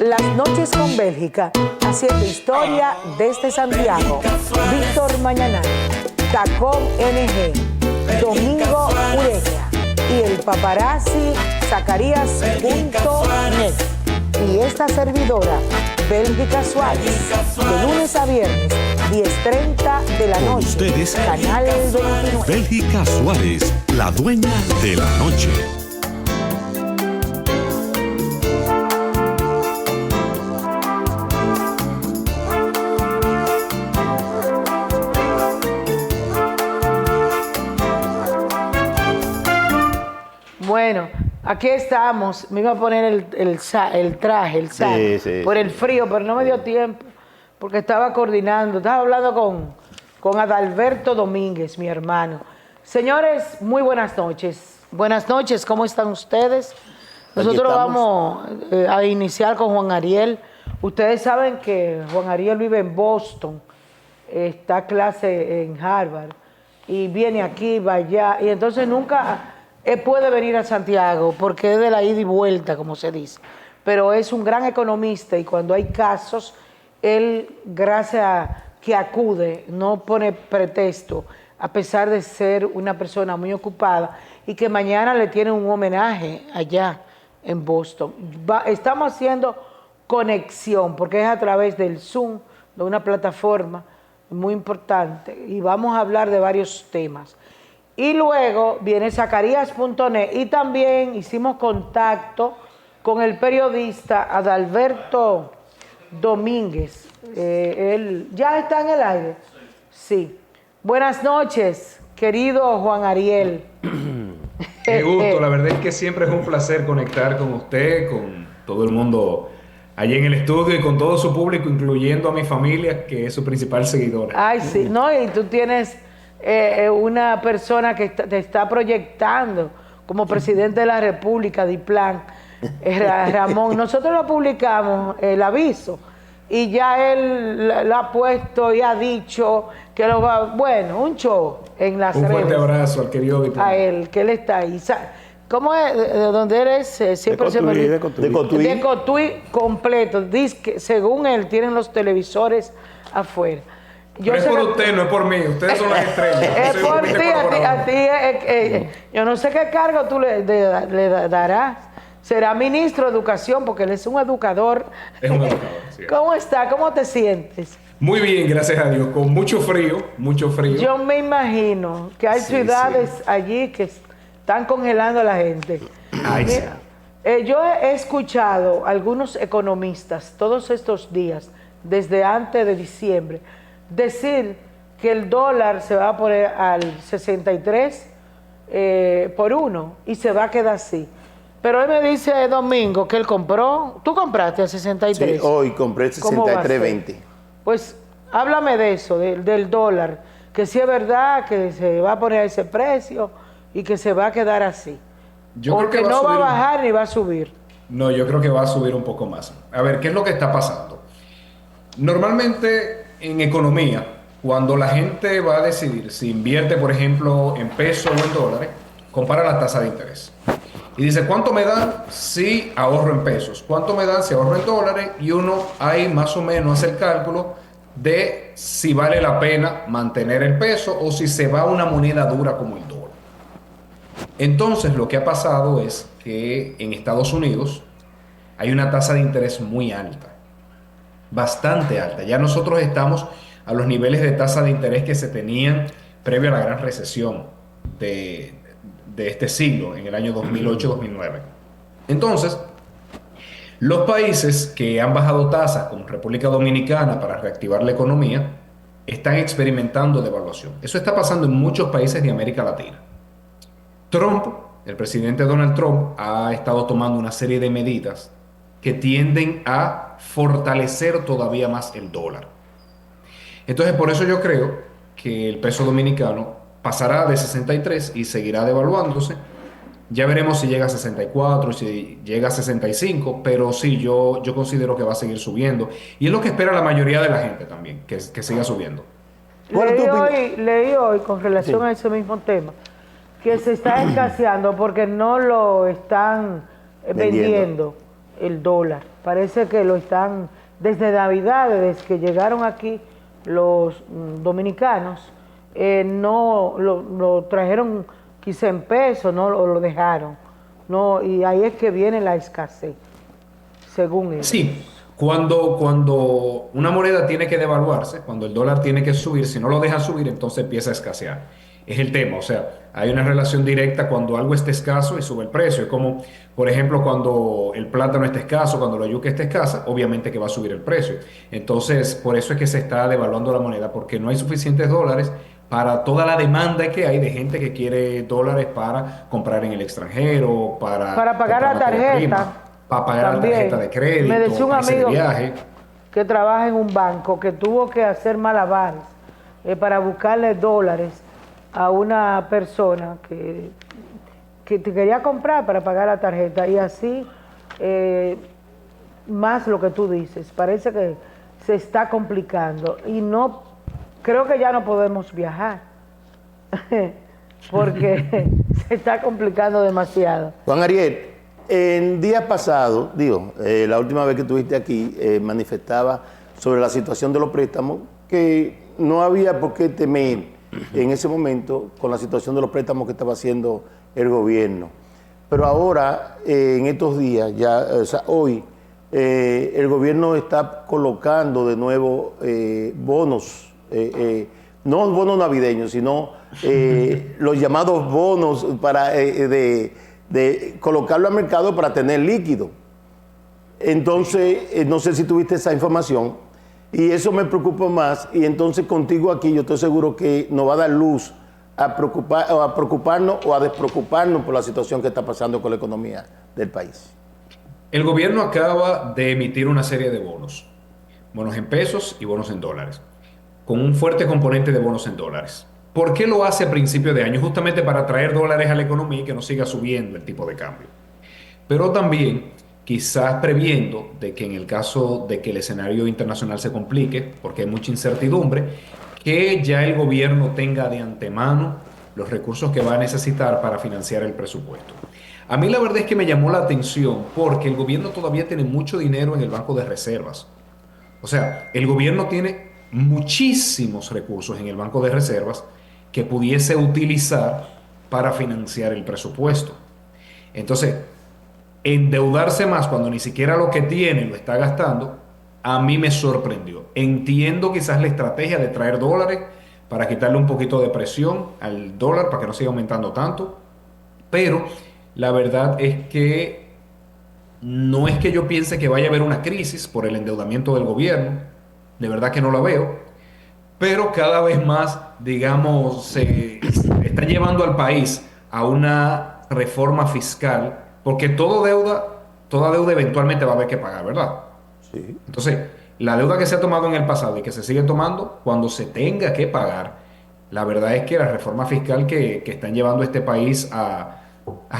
Las noches con Bélgica, haciendo historia desde Santiago. Víctor Mañanal, Tacón NG, Domingo Ureña y el paparazzi Zacarías.net. Y esta servidora, Bélgica Suárez, de lunes a viernes, 10:30 de la noche. Ustedes, Canal 29. Bélgica Suárez, la dueña de la noche. Bueno, aquí estamos. Me iba a poner el traje, el saco, por el frío, pero no me dio tiempo, porque estaba coordinando, estaba hablando con Adalberto Domínguez, mi hermano. Señores, muy buenas noches. Buenas noches, ¿cómo están ustedes? Nosotros vamos a iniciar con Juan Ariel. Ustedes saben que Juan Ariel vive en Boston, está a clase en Harvard, y viene aquí, va allá, y entonces nunca... Él puede venir a Santiago porque es de la ida y vuelta, como se dice, pero es un gran economista y cuando hay casos, él, gracias a que acude, no pone pretexto, a pesar de ser una persona muy ocupada y que mañana le tiene un homenaje allá en Boston. Estamos haciendo conexión porque es a través del Zoom, de una plataforma muy importante y vamos a hablar de varios temas. Y luego viene Zacarías.net y también hicimos contacto con el periodista Adalberto Domínguez. Él ya está en el aire. Sí. Buenas noches, querido Juan Ariel. Qué gusto, la verdad es que siempre es un placer conectar con usted, con todo el mundo allí en el estudio y con todo su público, incluyendo a mi familia, que es su principal seguidora. Ay, sí, no, y tú tienes... una persona que te está proyectando como presidente de la República, Diplan, Ramón. Nosotros lo publicamos, el aviso, y ya él lo ha puesto y ha dicho que lo va... Bueno, un show en las redes. Un fuerte abrazo al querido Diplan. A él, que él está ahí. ¿Cómo es? ¿De dónde eres? Siempre se me olvida. De Cotuí completo. Dice que, según él, tienen los televisores afuera. Yo no es por usted, no es por mí. Ustedes son las estrellas. Es por ti, yo no sé qué cargo tú le darás. Será ministro de Educación, porque él es un educador. Es un educador, sí. ¿Cómo está? ¿Cómo te sientes? Muy bien, gracias a Dios. Con mucho frío, mucho frío. Yo me imagino que hay ciudades allí que están congelando a la gente. Ay, mira, yo he escuchado a algunos economistas todos estos días, desde antes de diciembre, decir que el dólar se va a poner al 63 por 1 y se va a quedar así. Pero él me dice Domingo que él compró. ¿Tú compraste al 63? Sí, hoy compré el 63.20. Pues háblame de eso, del dólar, que si es verdad que se va a poner a ese precio y que se va a quedar así. Yo creo que no va a bajar ni va a subir. No, yo creo que va a subir un poco más. A ver, ¿qué es lo que está pasando? Normalmente en economía, cuando la gente va a decidir si invierte, por ejemplo, en pesos o en dólares, compara la tasa de interés. Y dice, ¿cuánto me dan si ahorro en pesos? ¿Cuánto me dan si ahorro en dólares? Y uno ahí más o menos hace el cálculo de si vale la pena mantener el peso o si se va a una moneda dura como el dólar. Entonces, lo que ha pasado es que en Estados Unidos hay una tasa de interés muy alta. Bastante alta. Ya nosotros estamos a los niveles de tasa de interés que se tenían previo a la gran recesión de este siglo, en el año 2008-2009. Entonces, los países que han bajado tasas, como República Dominicana, para reactivar la economía, están experimentando devaluación. Eso está pasando en muchos países de América Latina. Trump, el presidente Donald Trump, ha estado tomando una serie de medidas que tienden a fortalecer todavía más el dólar. Entonces, por eso yo creo que el peso dominicano pasará de 63 y seguirá devaluándose. Ya veremos si llega a 64, si llega a 65, pero sí, yo considero que va a seguir subiendo. Y es lo que espera la mayoría de la gente también, que siga subiendo. Leí hoy con relación a ese mismo tema, que se está escaseando porque no lo están vendiendo el dólar. Parece que lo están, desde Navidad, desde que llegaron aquí los dominicanos, no lo trajeron quizá en pesos, no lo dejaron. No, y ahí es que viene la escasez, según ellos. Sí, cuando una moneda tiene que devaluarse, cuando el dólar tiene que subir, si no lo deja subir, entonces empieza a escasear. Es el tema, o sea, hay una relación directa cuando algo está escaso y sube el precio. Es como, por ejemplo, cuando el plátano está escaso, cuando la yuca está escasa, obviamente que va a subir el precio. Entonces, por eso es que se está devaluando la moneda, porque no hay suficientes dólares para toda la demanda que hay de gente que quiere dólares para comprar en el extranjero, para pagar la tarjeta. Para pagar También. la tarjeta de crédito, Me decía un amigo de viaje. que trabaja en un banco que tuvo que hacer malabares para buscarle dólares a una persona que te quería comprar para pagar la tarjeta, y así más lo que tú dices, parece que se está complicando y no, creo que ya no podemos viajar porque se está complicando demasiado. Juan Ariel, el día pasado, la última vez que estuviste aquí, manifestaba sobre la situación de los préstamos, que no había por qué temer en ese momento con la situación de los préstamos que estaba haciendo el gobierno. Pero ahora, en estos días, hoy, el gobierno está colocando de nuevo bonos, no bonos navideños, sino los llamados bonos para de colocarlo al mercado para tener líquido. Entonces, no sé si tuviste esa información, y eso me preocupa más, y entonces contigo aquí yo estoy seguro que nos va a dar luz a preocuparnos o a despreocuparnos por la situación que está pasando con la economía del país. El gobierno acaba de emitir una serie de bonos en pesos y bonos en dólares, con un fuerte componente de bonos en dólares. ¿Por qué lo hace a principio de año? Justamente para traer dólares a la economía y que no siga subiendo el tipo de cambio. Pero también quizás previendo de que en el caso de que el escenario internacional se complique, porque hay mucha incertidumbre, que ya el gobierno tenga de antemano los recursos que va a necesitar para financiar el presupuesto. A mí la verdad es que me llamó la atención porque el gobierno todavía tiene mucho dinero en el Banco de Reservas. O sea, el gobierno tiene muchísimos recursos en el Banco de Reservas que pudiese utilizar para financiar el presupuesto. Entonces, endeudarse más cuando ni siquiera lo que tiene lo está gastando, a mí me sorprendió. Entiendo quizás la estrategia de traer dólares para quitarle un poquito de presión al dólar para que no siga aumentando tanto, pero la verdad es que no es que yo piense que vaya a haber una crisis por el endeudamiento del gobierno, de verdad que no la veo, pero cada vez más, digamos, se está llevando al país a una reforma fiscal, porque toda deuda eventualmente va a haber que pagar, ¿verdad? Sí. Entonces, la deuda que se ha tomado en el pasado y que se sigue tomando, cuando se tenga que pagar, la verdad es que la reforma fiscal que están llevando este país a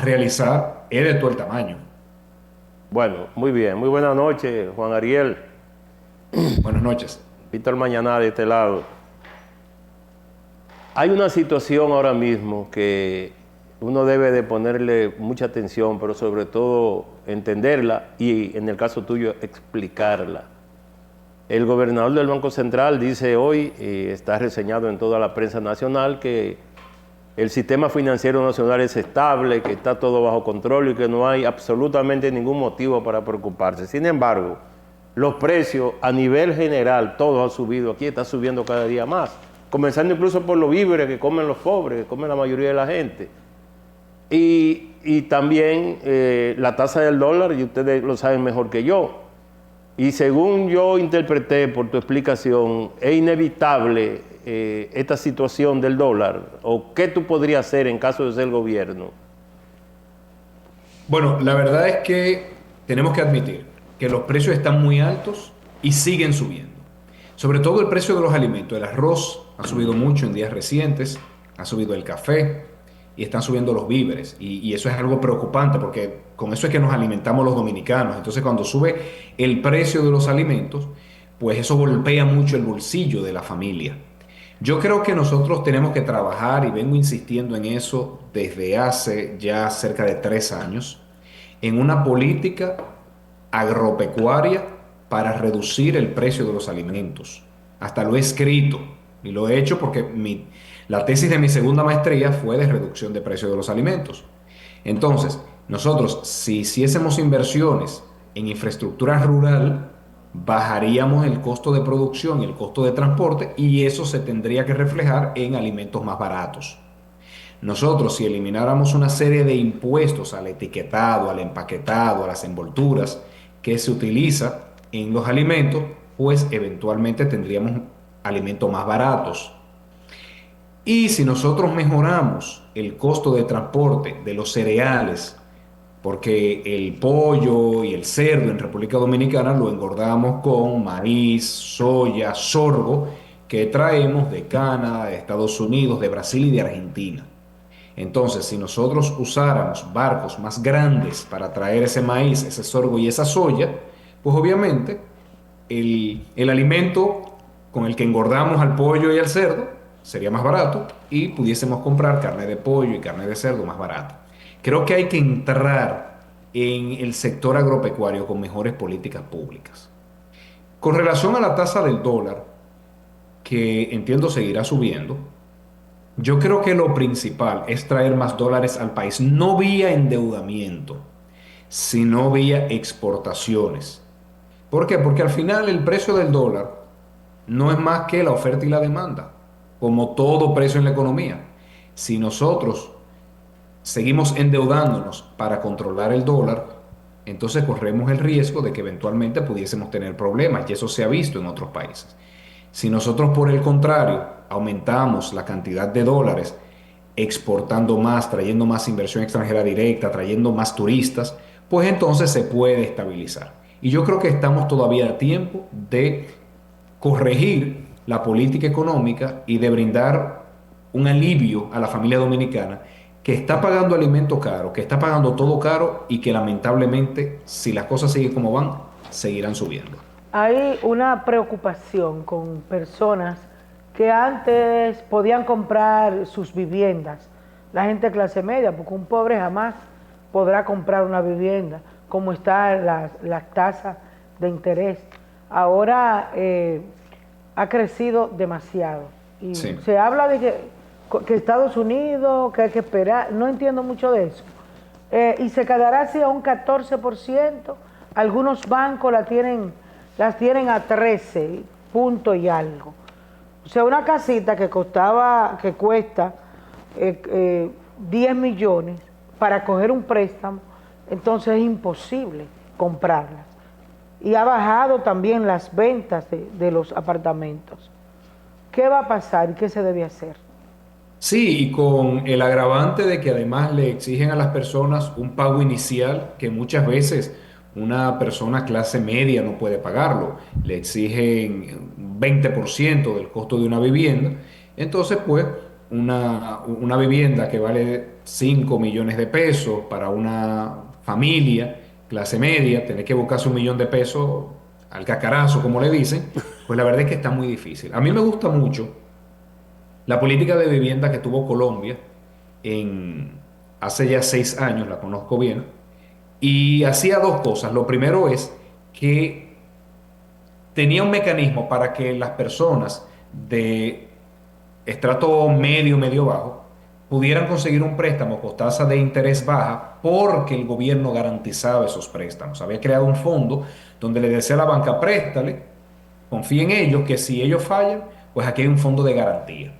realizar es de todo el tamaño. Bueno, muy bien. Muy buenas noches, Juan Ariel. Buenas noches. Víctor Mañana de este lado. Hay una situación ahora mismo que uno debe de ponerle mucha atención, pero sobre todo entenderla y, en el caso tuyo, explicarla. El gobernador del Banco Central dice hoy, y está reseñado en toda la prensa nacional, que el sistema financiero nacional es estable, que está todo bajo control y que no hay absolutamente ningún motivo para preocuparse. Sin embargo, los precios a nivel general, todos han subido. Aquí está subiendo cada día más, comenzando incluso por los víveres que comen los pobres, que comen la mayoría de la gente. Y también la tasa del dólar, y ustedes lo saben mejor que yo. Y según yo interpreté por tu explicación, es inevitable esta situación del dólar. ¿O qué tú podrías hacer en caso de ser el gobierno? Bueno, la verdad es que tenemos que admitir que los precios están muy altos y siguen subiendo. Sobre todo el precio de los alimentos. El arroz ha subido mucho en días recientes, ha subido el café y están subiendo los víveres. Y eso es algo preocupante porque con eso es que nos alimentamos los dominicanos. Entonces, cuando sube el precio de los alimentos, pues eso golpea mucho el bolsillo de la familia. Yo creo que nosotros tenemos que trabajar, y vengo insistiendo en eso desde hace ya cerca de 3 años, en una política agropecuaria para reducir el precio de los alimentos. Hasta lo he escrito y lo he hecho porque la tesis de mi segunda maestría fue de reducción de precio de los alimentos. Entonces, nosotros, si hiciésemos inversiones en infraestructura rural, bajaríamos el costo de producción y el costo de transporte y eso se tendría que reflejar en alimentos más baratos. Nosotros, si elimináramos una serie de impuestos al etiquetado, al empaquetado, a las envolturas que se utiliza en los alimentos, pues eventualmente tendríamos alimentos más baratos. Y si nosotros mejoramos el costo de transporte de los cereales, porque el pollo y el cerdo en República Dominicana lo engordamos con maíz, soya, sorgo, que traemos de Canadá, de Estados Unidos, de Brasil y de Argentina. Entonces, si nosotros usáramos barcos más grandes para traer ese maíz, ese sorgo y esa soya, pues obviamente el alimento con el que engordamos al pollo y al cerdo sería más barato y pudiésemos comprar carne de pollo y carne de cerdo más barata. Creo que hay que entrar en el sector agropecuario con mejores políticas públicas. Con relación a la tasa del dólar, que entiendo seguirá subiendo, yo creo que lo principal es traer más dólares al país, no vía endeudamiento, sino vía exportaciones. ¿Por qué? Porque al final el precio del dólar no es más que la oferta y la demanda, como todo precio en la economía. Si nosotros seguimos endeudándonos para controlar el dólar, entonces corremos el riesgo de que eventualmente pudiésemos tener problemas, y eso se ha visto en otros países. Si nosotros, por el contrario, aumentamos la cantidad de dólares, exportando más, trayendo más inversión extranjera directa, trayendo más turistas, pues entonces se puede estabilizar. Y yo creo que estamos todavía a tiempo de corregir la política económica y de brindar un alivio a la familia dominicana que está pagando alimentos caros, que está pagando todo caro y que lamentablemente, si las cosas siguen como van, seguirán subiendo. Hay una preocupación con personas que antes podían comprar sus viviendas, la gente de clase media, porque un pobre jamás podrá comprar una vivienda, como están las tasas de interés. Ahora ha crecido demasiado. Y sí, se habla de que Estados Unidos, que hay que esperar, no entiendo mucho de eso. Y se quedará así a un 14%, algunos bancos las tienen a 13 puntos y algo. O sea, una casita que cuesta 10 millones para coger un préstamo, entonces es imposible comprarla. Y ha bajado también las ventas de los apartamentos. ¿Qué va a pasar y qué se debe hacer? Sí, y con el agravante de que además le exigen a las personas un pago inicial que muchas veces una persona clase media no puede pagarlo. Le exigen 20% del costo de una vivienda. Entonces, pues, una vivienda que vale 5 millones de pesos para una familia clase media, tener que buscarse 1 millón de pesos al cacarazo, como le dicen, pues la verdad es que está muy difícil. A mí me gusta mucho la política de vivienda que tuvo Colombia hace ya 6 años, la conozco bien, y hacía 2 cosas. Lo primero es que tenía un mecanismo para que las personas de estrato medio, medio bajo, pudieran conseguir un préstamo con tasa de interés baja porque el gobierno garantizaba esos préstamos. Había creado un fondo donde le decía a la banca, préstale, confía en ellos, que si ellos fallan, pues aquí hay un fondo de garantía.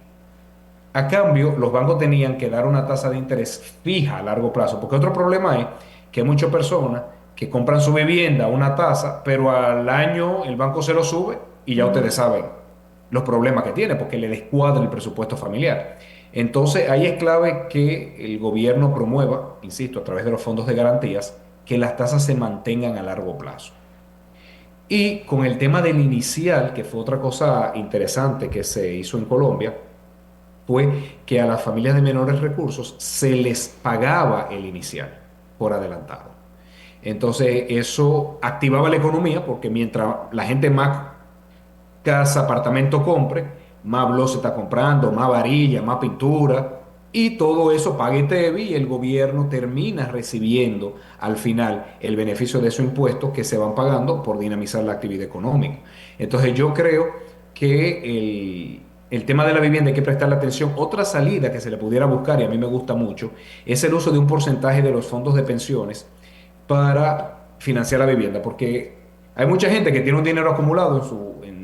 A cambio, los bancos tenían que dar una tasa de interés fija a largo plazo, porque otro problema es que hay muchas personas que compran su vivienda a una tasa, pero al año el banco se lo sube y ya ustedes saben los problemas que tiene, porque le descuadra el presupuesto familiar. Entonces, ahí es clave que el gobierno promueva, insisto, a través de los fondos de garantías, que las tasas se mantengan a largo plazo. Y con el tema del inicial, que fue otra cosa interesante que se hizo en Colombia, fue que a las familias de menores recursos se les pagaba el inicial por adelantado. Entonces, eso activaba la economía porque mientras la gente más casa, apartamento compre, más bloque se está comprando, más varilla, más pintura, y todo eso paga ITEVI y el gobierno termina recibiendo al final el beneficio de esos impuestos que se van pagando por dinamizar la actividad económica. Entonces yo creo que el tema de la vivienda hay que prestarle atención. Otra salida que se le pudiera buscar, y a mí me gusta mucho, es el uso de un porcentaje de los fondos de pensiones para financiar la vivienda, porque hay mucha gente que tiene un dinero acumulado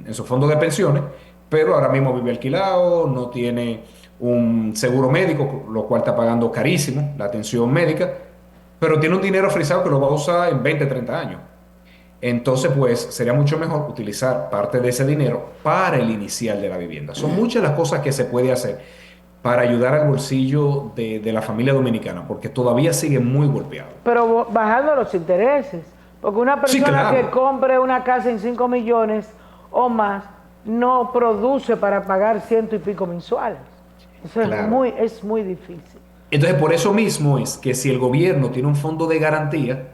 en su fondo de pensiones, pero ahora mismo vive alquilado, no tiene un seguro médico, lo cual está pagando carísimo la atención médica, pero tiene un dinero frisado que lo va a usar en 20, 30 años. Entonces, pues sería mucho mejor utilizar parte de ese dinero para el inicial de la vivienda. Son muchas las cosas que se puede hacer para ayudar al bolsillo de la familia dominicana, porque todavía sigue muy golpeado. Pero bajando los intereses, porque una persona Sí, claro, que compre una casa en 5 millones o más no produce para pagar 100 y pico mensuales. Eso claro. es muy difícil. Entonces, por eso mismo es que si el gobierno tiene un fondo de garantía,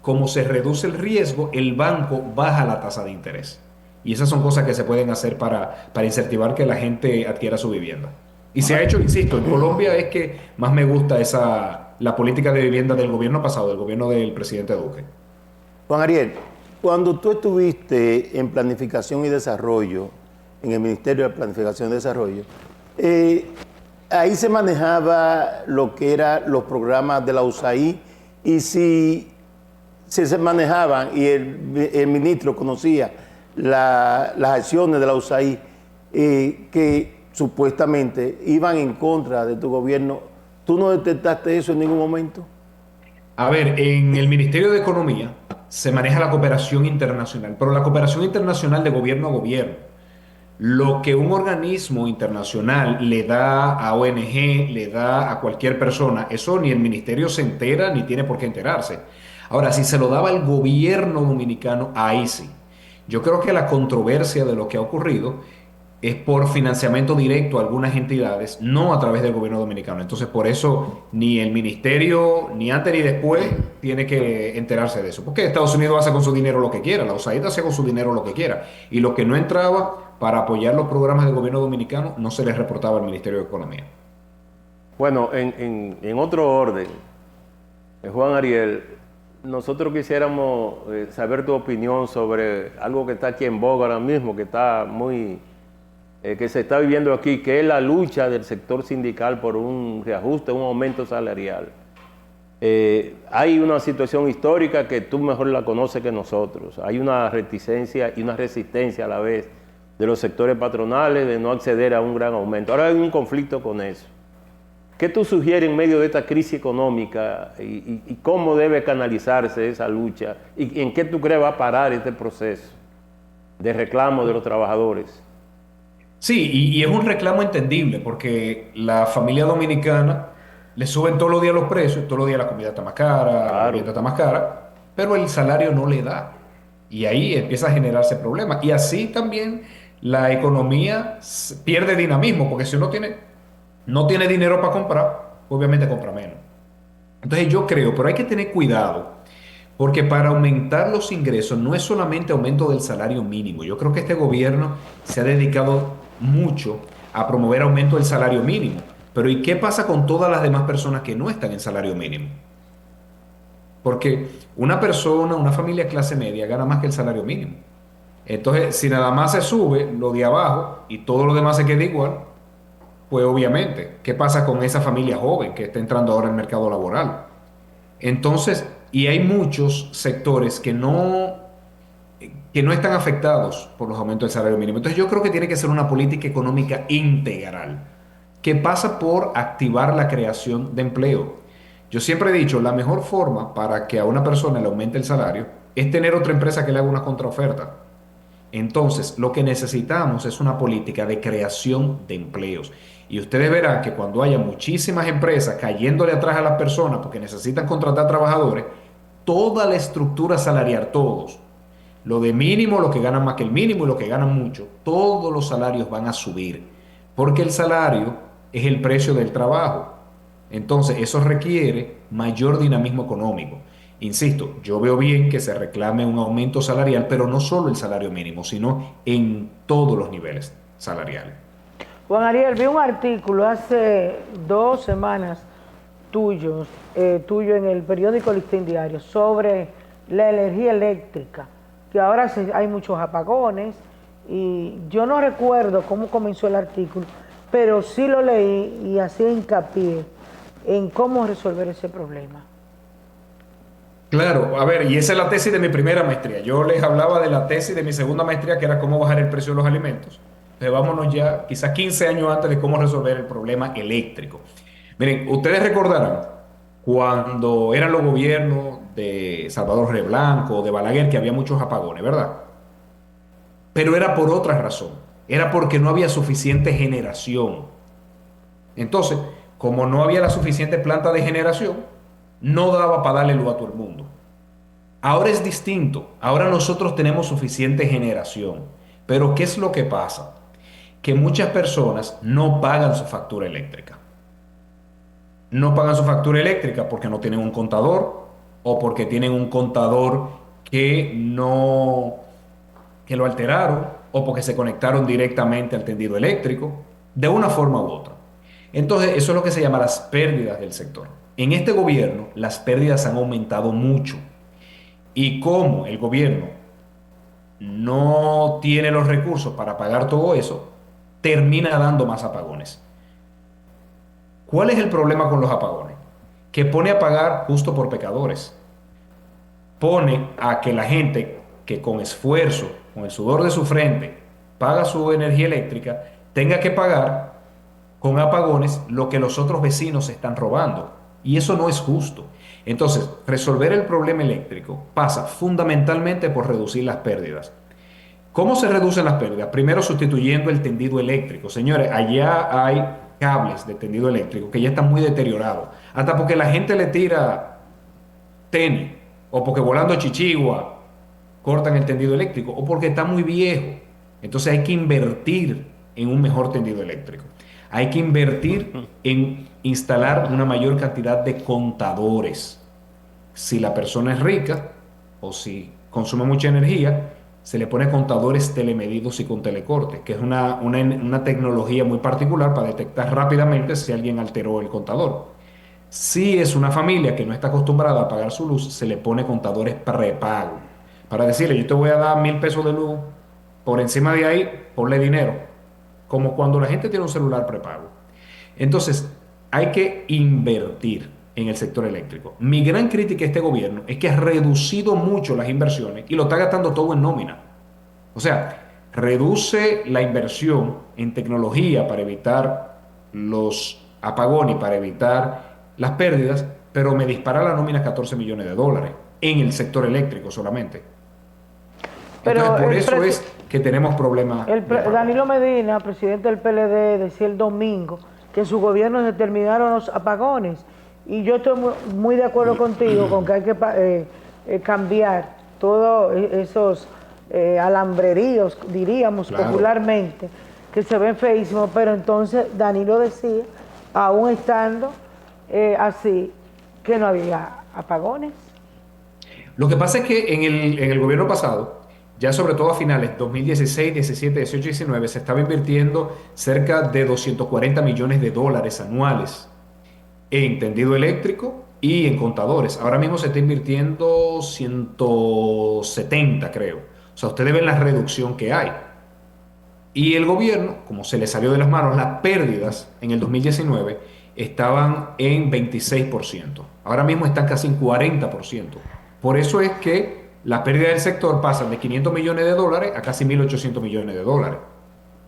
como se reduce el riesgo, el banco baja la tasa de interés. Y esas son cosas que se pueden hacer para incentivar que la gente adquiera su vivienda. Y se ha hecho, insisto, en Colombia es que más me gusta la política de vivienda del gobierno pasado, del gobierno del presidente Duque. Juan Ariel, cuando tú estuviste en Planificación y Desarrollo, en el Ministerio de Planificación y Desarrollo, ahí se manejaba lo que eran los programas de la USAID, y si se manejaban y el ministro conocía las acciones de la USAID que supuestamente iban en contra de tu gobierno, ¿tú no detectaste eso en ningún momento? A ver, en el Ministerio de Economía se maneja la cooperación internacional, pero la cooperación internacional de gobierno a gobierno. Lo que un organismo internacional le da a ONG, le da a cualquier persona, eso ni el ministerio se entera ni tiene por qué enterarse. Ahora, si se lo daba al gobierno dominicano, ahí sí. Yo creo que la controversia de lo que ha ocurrido es por financiamiento directo a algunas entidades, no a través del gobierno dominicano. Entonces, por eso ni el ministerio, ni antes ni después, tiene que enterarse de eso. Porque Estados Unidos hace con su dinero lo que quiera, la USAID hace con su dinero lo que quiera. Y lo que no entraba para apoyar los programas del gobierno dominicano no se les reportaba al Ministerio de Economía. Bueno, en otro orden, Juan Ariel, nosotros quisiéramos saber tu opinión sobre algo que está aquí en boga ahora mismo, que está que se está viviendo aquí, que es la lucha del sector sindical por un reajuste, un aumento salarial. Hay una situación histórica que tú mejor la conoces que nosotros. Hay una reticencia y una resistencia a la vez de los sectores patronales de no acceder a un gran aumento. Ahora hay un conflicto con eso. ¿Qué tú sugieres en medio de esta crisis económica y cómo debe canalizarse esa lucha? ¿Y en qué tú crees va a parar este proceso de reclamo de los trabajadores? Sí, y es un reclamo entendible porque la familia dominicana le suben todos los días los precios, todos los días la comida está más cara, Claro. la vivienda está más cara, pero el salario no le da. Y ahí empieza a generarse problemas. Y así también la economía pierde dinamismo, porque si uno no tiene dinero para comprar, obviamente compra menos. Entonces yo creo, pero hay que tener cuidado, porque para aumentar los ingresos no es solamente aumento del salario mínimo. Yo creo que este gobierno se ha dedicado mucho a promover aumento del salario mínimo. Pero ¿y qué pasa con todas las demás personas que no están en salario mínimo? Porque una persona, una familia clase media gana más que el salario mínimo. Entonces, si nada más se sube lo de abajo y todo lo demás se queda igual, pues obviamente, ¿qué pasa con esa familia joven que está entrando ahora al mercado laboral? Entonces, y hay muchos sectores que no están afectados por los aumentos del salario mínimo. Entonces, yo creo que tiene que ser una política económica integral que pasa por activar la creación de empleo. Yo siempre he dicho, la mejor forma para que a una persona le aumente el salario es tener otra empresa que le haga una contraoferta. Entonces, lo que necesitamos es una política de creación de empleos. Y ustedes verán que cuando haya muchísimas empresas cayéndole atrás a las personas porque necesitan contratar trabajadores, toda la estructura salarial, todos, lo de mínimo, lo que ganan más que el mínimo y lo que ganan mucho, todos los salarios van a subir. Porque el salario es el precio del trabajo. Entonces, eso requiere mayor dinamismo económico. Insisto, yo veo bien que se reclame un aumento salarial, pero no solo el salario mínimo, sino en todos los niveles salariales. Juan Ariel, vi un artículo hace 2 semanas tuyo en el periódico Listín Diario sobre la energía eléctrica, que ahora hay muchos apagones y yo no recuerdo cómo comenzó el artículo, pero sí lo leí y hacía hincapié en cómo resolver ese problema. Claro, a ver, y esa es la tesis de mi primera maestría. Yo les hablaba de la tesis de mi segunda maestría, que era cómo bajar el precio de los alimentos. Entonces vámonos ya quizás 15 años antes de cómo resolver el problema eléctrico. Miren, ustedes recordarán cuando eran los gobiernos de Salvador Rey Blanco, de Balaguer, que había muchos apagones, ¿verdad? Pero era por otra razón. Era porque no había suficiente generación. Entonces, como no había la suficiente planta de generación, no daba para darle luz a todo el mundo. Ahora es distinto. Ahora nosotros tenemos suficiente generación. Pero ¿qué es lo que pasa? Que muchas personas no pagan su factura eléctrica. No pagan su factura eléctrica porque no tienen un contador o porque tienen un contador que lo alteraron o porque se conectaron directamente al tendido eléctrico, de una forma u otra. Entonces, eso es lo que se llama las pérdidas del sector. En este gobierno, las pérdidas han aumentado mucho. Y como el gobierno no tiene los recursos para pagar todo eso, termina dando más apagones. ¿Cuál es el problema con los apagones? Que pone a pagar justo por pecadores. Pone a que la gente que con esfuerzo, con el sudor de su frente, paga su energía eléctrica, tenga que pagar con apagones lo que los otros vecinos están robando. Y eso no es justo. Entonces, resolver el problema eléctrico pasa fundamentalmente por reducir las pérdidas. ¿Cómo se reducen las pérdidas? Primero, sustituyendo el tendido eléctrico. Señores, allá hay cables de tendido eléctrico que ya están muy deteriorados. Hasta porque la gente le tira tenis, o porque volando chichigua cortan el tendido eléctrico, o porque está muy viejo. Entonces hay que invertir en un mejor tendido eléctrico. Hay que invertir en instalar una mayor cantidad de contadores. Si la persona es rica o si consume mucha energía, se le pone contadores telemedidos y con telecorte, que es una tecnología muy particular para detectar rápidamente si alguien alteró el contador. Si es una familia que no está acostumbrada a pagar su luz, se le pone contadores prepago. Para decirle, yo te voy a dar 1,000 pesos de luz, por encima de ahí, ponle dinero. Como cuando la gente tiene un celular prepago. Entonces, hay que invertir en el sector eléctrico. Mi gran crítica a este gobierno es que ha reducido mucho las inversiones y lo está gastando todo en nómina. O sea, reduce la inversión en tecnología para evitar los apagones, para evitar las pérdidas, pero me dispara la nómina $14 millones en el sector eléctrico solamente. Pero entonces, por eso es que tenemos problemas. Danilo Medina, presidente del PLD, decía el domingo que en su gobierno determinaron los apagones. Y yo estoy muy de acuerdo contigo con que hay que cambiar todos esos alambreríos, diríamos popularmente, que se ven feísimos. Pero entonces Danilo decía, aún estando así, que no había apagones. Lo que pasa es que en el gobierno pasado, ya sobre todo a finales 2016, 17, 18 y 19, se estaba invirtiendo cerca de $240 millones anuales en tendido eléctrico y en contadores. Ahora mismo se está invirtiendo 170, creo. O sea, ustedes ven la reducción que hay. Y el gobierno, como se le salió de las manos, las pérdidas en el 2019 estaban en 26%. Ahora mismo están casi en 40%. Por eso es que las pérdidas del sector pasan de $500 millones a casi $1.800 millones.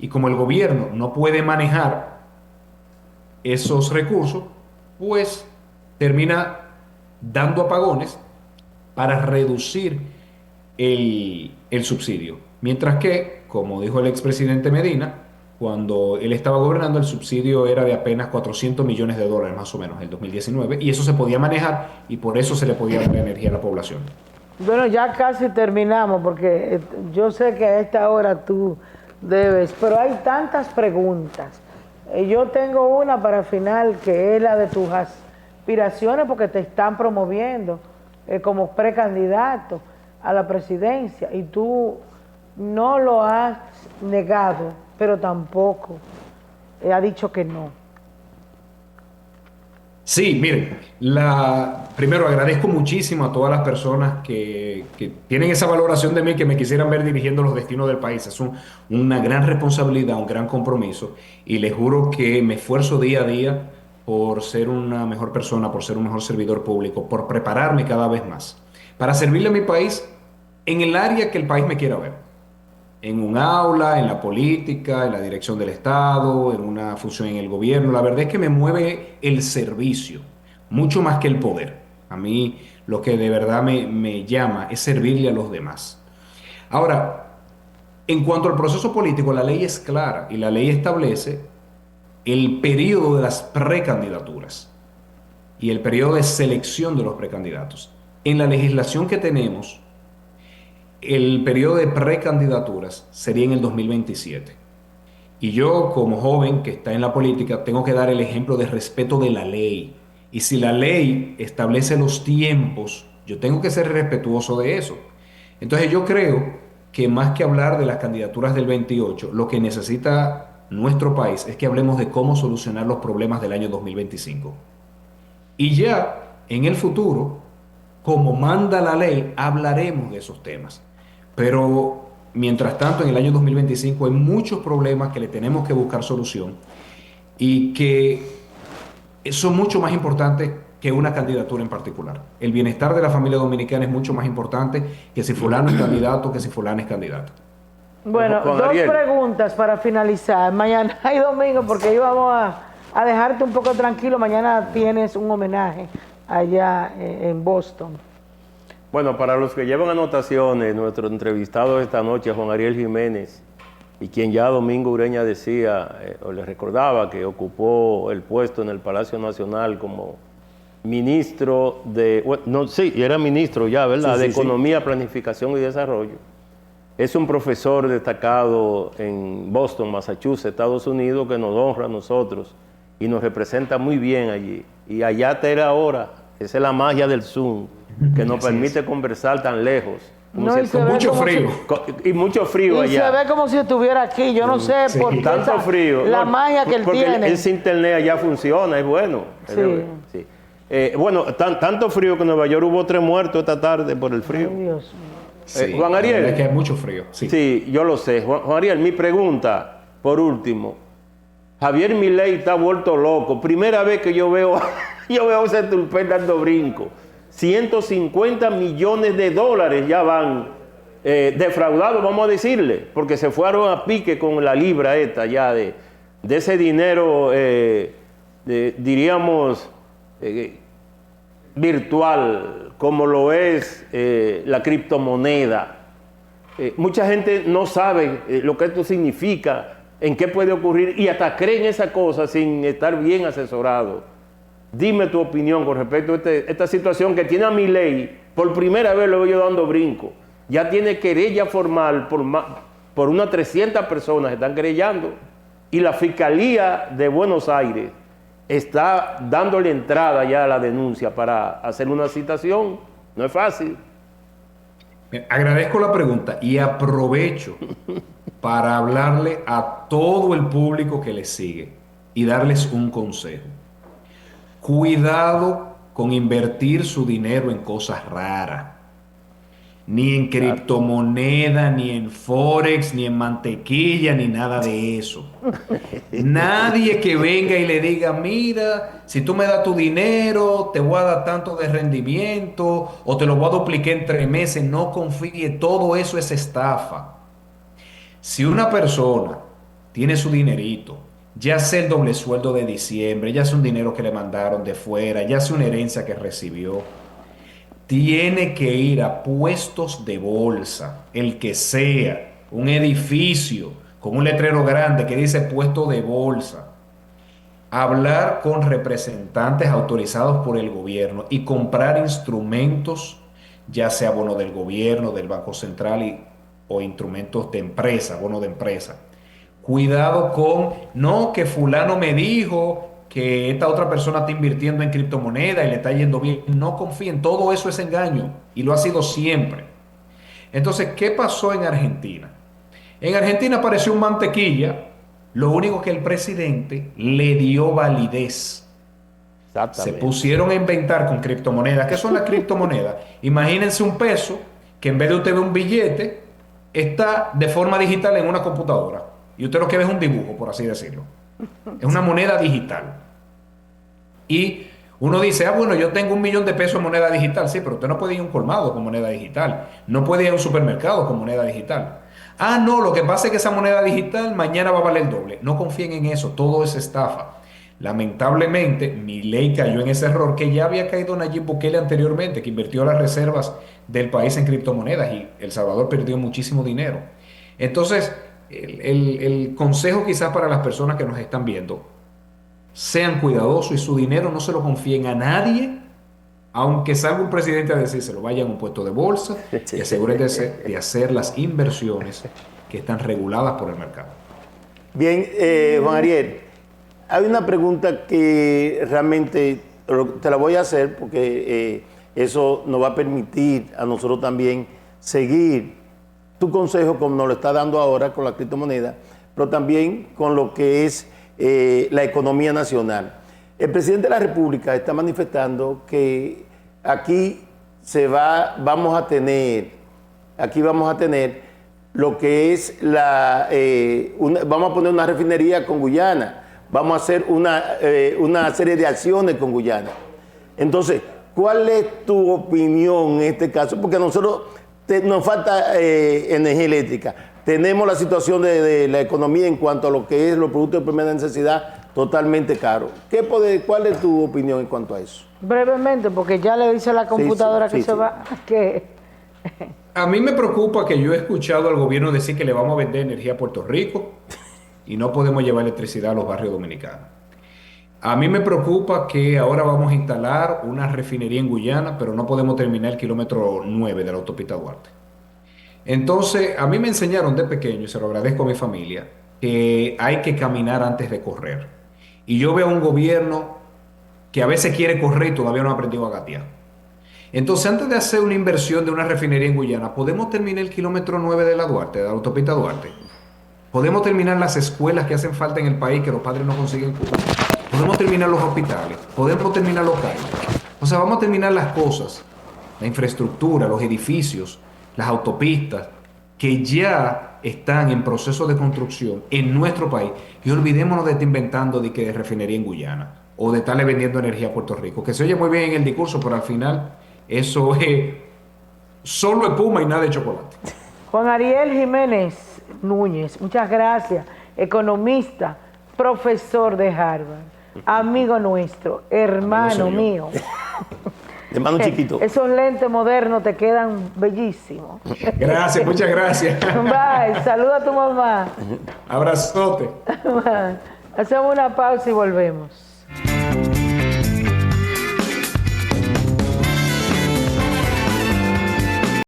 Y como el gobierno no puede manejar esos recursos, pues termina dando apagones para reducir el subsidio. Mientras que, como dijo el expresidente Medina, cuando él estaba gobernando, el subsidio era de apenas $400 millones más o menos en el 2019, y eso se podía manejar y por eso se le podía dar energía a la población. Bueno, ya casi terminamos porque yo sé que a esta hora tú debes, pero hay tantas preguntas. Yo tengo una para final que es la de tus aspiraciones porque te están promoviendo como precandidato a la presidencia y tú no lo has negado, pero tampoco ha dicho que no. Sí, miren, primero agradezco muchísimo a todas las personas que tienen esa valoración de mí, que me quisieran ver dirigiendo los destinos del país. Es una gran responsabilidad, un gran compromiso, y les juro que me esfuerzo día a día por ser una mejor persona, por ser un mejor servidor público, por prepararme cada vez más, para servirle a mi país en el área que el país me quiera ver. En un aula, en la política, en la dirección del Estado, en una función en el gobierno. La verdad es que me mueve el servicio, mucho más que el poder. A mí lo que de verdad me llama es servirle a los demás. Ahora, en cuanto al proceso político, la ley es clara y la ley establece el periodo de las precandidaturas y el periodo de selección de los precandidatos. En la legislación que tenemos, el periodo de precandidaturas sería en el 2027. Y yo, como joven que está en la política, tengo que dar el ejemplo de respeto de la ley. Y si la ley establece los tiempos, yo tengo que ser respetuoso de eso. Entonces yo creo que más que hablar de las candidaturas del 28, lo que necesita nuestro país es que hablemos de cómo solucionar los problemas del año 2025. Y ya en el futuro, como manda la ley, hablaremos de esos temas. Pero mientras tanto, en el año 2025 hay muchos problemas que le tenemos que buscar solución y que son mucho más importantes que una candidatura en particular. El bienestar de la familia dominicana es mucho más importante que si fulano es candidato, que si fulano es candidato. Bueno, dos preguntas para finalizar. Mañana y domingo, porque íbamos a dejarte un poco tranquilo. Mañana tienes un homenaje allá en Boston. Bueno, para los que llevan anotaciones, nuestro entrevistado esta noche, Juan Ariel Jiménez, y quien ya Domingo Ureña decía, o le recordaba, que ocupó el puesto en el Palacio Nacional como ministro de... Bueno, no, sí, era ministro ya, ¿verdad? Sí, de Economía, Planificación y Desarrollo. Es un profesor destacado en Boston, Massachusetts, Estados Unidos, que nos honra a nosotros y nos representa muy bien allí. Y allá te era ahora, esa es la magia del Zoom, que nos permite conversar tan lejos. No, con mucho frío. Y mucho frío y allá. Se ve como si estuviera aquí, yo no sé por qué. Tanto frío. La magia que él tiene. Ese internet allá funciona, es bueno. Sí. Bueno, tanto frío que en Nueva York hubo 3 muertos esta tarde por el frío. Ay, Dios mío. Sí, Juan Ariel. Es que hay mucho frío. Sí, yo lo sé. Juan Ariel, mi pregunta, por último. Javier Milei está vuelto loco. Primera vez que yo veo a ese Turpel dando brinco. 150 millones de dólares ya van defraudados, vamos a decirle, porque se fueron a pique con la libra esta ya de ese dinero, diríamos, virtual, como lo es la criptomoneda. Mucha gente no sabe lo que esto significa, en qué puede ocurrir, y hasta creen esa cosa sin estar bien asesorado. Dime tu opinión con respecto a esta situación que tiene a Milei. Por primera vez lo veo dando brinco. Ya tiene querella formal por unas 300 personas que están querellando. Y la Fiscalía de Buenos Aires está dándole entrada ya a la denuncia para hacer una citación. No es fácil. Agradezco la pregunta y aprovecho para hablarle a todo el público que le sigue y darles un consejo. Cuidado con invertir su dinero en cosas raras. Ni en criptomoneda, ni en Forex, ni en mantequilla, ni nada de eso. Nadie que venga y le diga, mira, si tú me das tu dinero, te voy a dar tanto de rendimiento, o te lo voy a duplicar en 3 meses. No confíe, todo eso es estafa. Si una persona tiene su dinerito, ya sea el doble sueldo de diciembre, ya sea un dinero que le mandaron de fuera, ya sea una herencia que recibió, tiene que ir a puestos de bolsa, el que sea, un edificio con un letrero grande que dice puesto de bolsa, hablar con representantes autorizados por el gobierno y comprar instrumentos, ya sea bono del gobierno, del Banco Central o instrumentos de empresa, bono de empresa. Cuidado con, no, que fulano me dijo que esta otra persona está invirtiendo en criptomoneda y le está yendo bien. No confíen, todo eso es engaño y lo ha sido siempre. Entonces, ¿qué pasó en Argentina? En Argentina apareció un mantequilla, Lo único que el presidente le dio validez. Se pusieron a inventar con criptomonedas. ¿Qué son las criptomonedas? Imagínense un peso que en vez de usted ver un billete, está de forma digital en una computadora. Y usted lo que ve es un dibujo, por así decirlo. Es una moneda digital. Y uno dice, bueno, yo tengo 1 millón de pesos en moneda digital. Sí, pero usted no puede ir a un colmado con moneda digital. No puede ir a un supermercado con moneda digital. No, lo que pasa es que esa moneda digital mañana va a valer el doble. No confíen en eso, todo es estafa. Lamentablemente, Milei cayó en ese error que ya había caído Nayib Bukele anteriormente, que invirtió las reservas del país en criptomonedas y El Salvador perdió muchísimo dinero. Entonces, el consejo quizás para las personas que nos están viendo, sean cuidadosos y su dinero no se lo confíen a nadie, aunque salga un presidente a decírselo, vayan a un puesto de bolsa y asegúrense de hacer las inversiones que están reguladas por el mercado. Bien, Juan Ariel, hay una pregunta que realmente te la voy a hacer porque eso nos va a permitir a nosotros también seguir tu consejo como nos lo está dando ahora con la criptomoneda, pero también con lo que es la economía nacional. El presidente de la República está manifestando que aquí vamos a tener lo que es vamos a poner una refinería con Guyana. Vamos a hacer una serie de acciones con Guyana. Entonces, ¿cuál es tu opinión en este caso? Porque a nosotros nos falta energía eléctrica. Tenemos la situación de la economía en cuanto a lo que es los productos de primera necesidad totalmente caros. ¿Cuál es tu opinión en cuanto a eso? Brevemente, porque ya le dice a la computadora que se va. A mí me preocupa que yo he escuchado al gobierno decir que le vamos a vender energía a Puerto Rico y no podemos llevar electricidad a los barrios dominicanos. A mí me preocupa que ahora vamos a instalar una refinería en Guyana, pero no podemos terminar el kilómetro 9 de la autopista Duarte. Entonces, a mí me enseñaron de pequeño, y se lo agradezco a mi familia, que hay que caminar antes de correr. Y yo veo un gobierno que a veces quiere correr y todavía no ha aprendido a gatear. Entonces, antes de hacer una inversión de una refinería en Guyana, ¿podemos terminar el kilómetro 9 de la Duarte, de la autopista Duarte? Podemos terminar las escuelas que hacen falta en el país que los padres no consiguen cubrir. Podemos terminar los hospitales. Podemos terminar los calles. O sea, vamos a terminar las cosas. La infraestructura, los edificios, las autopistas, que ya están en proceso de construcción en nuestro país. Y olvidémonos de estar inventando de refinería en Guyana o de estarle vendiendo energía a Puerto Rico. Que se oye muy bien en el discurso, pero al final eso es solo espuma y nada de chocolate. Juan Ariel Jiménez Núñez, muchas gracias, economista, profesor de Harvard, amigo nuestro, hermano mío. Hermano chiquito. Esos lentes modernos te quedan bellísimos. Gracias, muchas gracias. Bye, saluda a tu mamá. Abrazote. Hacemos una pausa y volvemos.